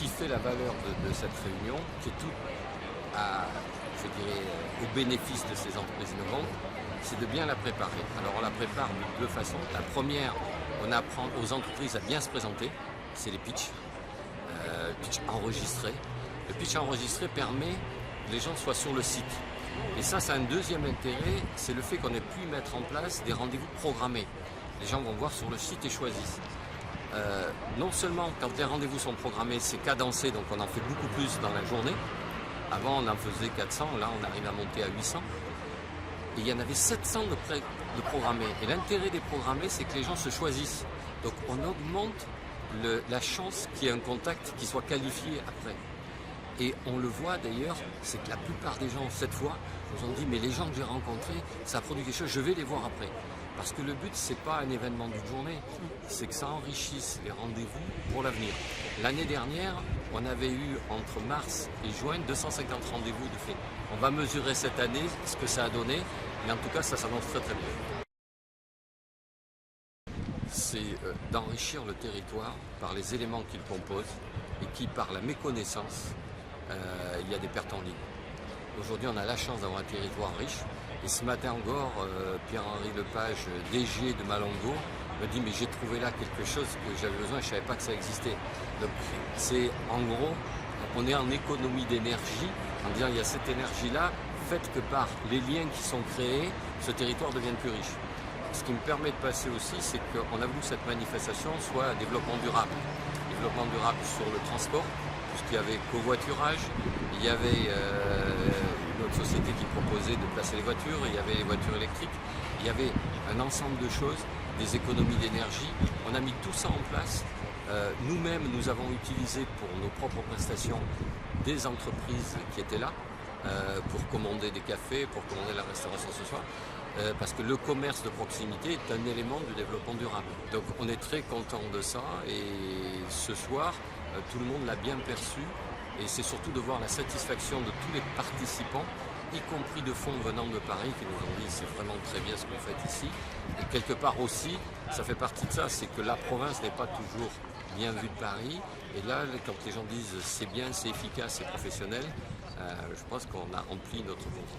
qui fait la valeur de cette réunion, qui est tout je dirais, au bénéfice de ces entreprises innovantes, c'est de bien la préparer. Alors on la prépare de deux façons. La première, on apprend aux entreprises à bien se présenter, c'est les pitchs, pitch enregistrés. Le pitch enregistré permet que les gens soient sur le site. Et ça, c'est un deuxième intérêt, c'est le fait qu'on ait pu mettre en place des rendez-vous programmés. Les gens vont voir sur le site et choisissent. Non seulement quand les rendez-vous sont programmés, c'est cadencé, donc on en fait beaucoup plus dans la journée. Avant, on en faisait 400, là, on arrive à monter à 800. Et il y en avait 700 de programmés. Et l'intérêt des programmés, c'est que les gens se choisissent. Donc, on augmente la chance qu'il y ait un contact qui soit qualifié après. Et on le voit d'ailleurs, c'est que la plupart des gens, cette fois, nous ont dit, mais les gens que j'ai rencontrés, ça a produit quelque chose, je vais les voir après. Parce que le but, c'est pas un événement d'une journée, c'est que ça enrichisse les rendez-vous pour l'avenir. L'année dernière, on avait eu entre mars et juin 250 rendez-vous de fait. On va mesurer cette année ce que ça a donné, mais en tout cas, ça s'annonce très très bien. C'est d'enrichir le territoire par les éléments qu'il compose et qui, par la méconnaissance, il y a des pertes en ligne. Aujourd'hui, on a la chance d'avoir un territoire riche. Et ce matin encore, Pierre-Henri Lepage, DG de Malango, me dit mais j'ai trouvé là quelque chose que j'avais besoin, je ne savais pas que ça existait. Donc c'est en gros, on est en économie d'énergie, en disant il y a cette énergie-là, faite que par les liens qui sont créés, ce territoire devient plus riche. Ce qui me permet de passer aussi, c'est qu'on a voulu que cette manifestation soit un développement durable. Développement durable sur le transport, puisqu'il y avait covoiturage, il y avait une autre société qui proposait de placer les voitures, il y avait les voitures électriques, il y avait un ensemble de choses, des économies d'énergie. On a mis tout ça en place. Nous-mêmes, nous avons utilisé pour nos propres prestations des entreprises qui étaient là pour commander des cafés, pour commander la restauration ce soir. Parce que le commerce de proximité est un élément du développement durable. Donc on est très content de ça et ce soir, tout le monde l'a bien perçu et c'est surtout de voir la satisfaction de tous les participants, y compris de fonds venant de Paris qui nous ont dit c'est vraiment très bien ce que vous faites ici. Et quelque part aussi, ça fait partie de ça, c'est que la province n'est pas toujours bien vue de Paris. Et là, quand les gens disent c'est bien, c'est efficace, c'est professionnel, je pense qu'on a rempli notre fonction.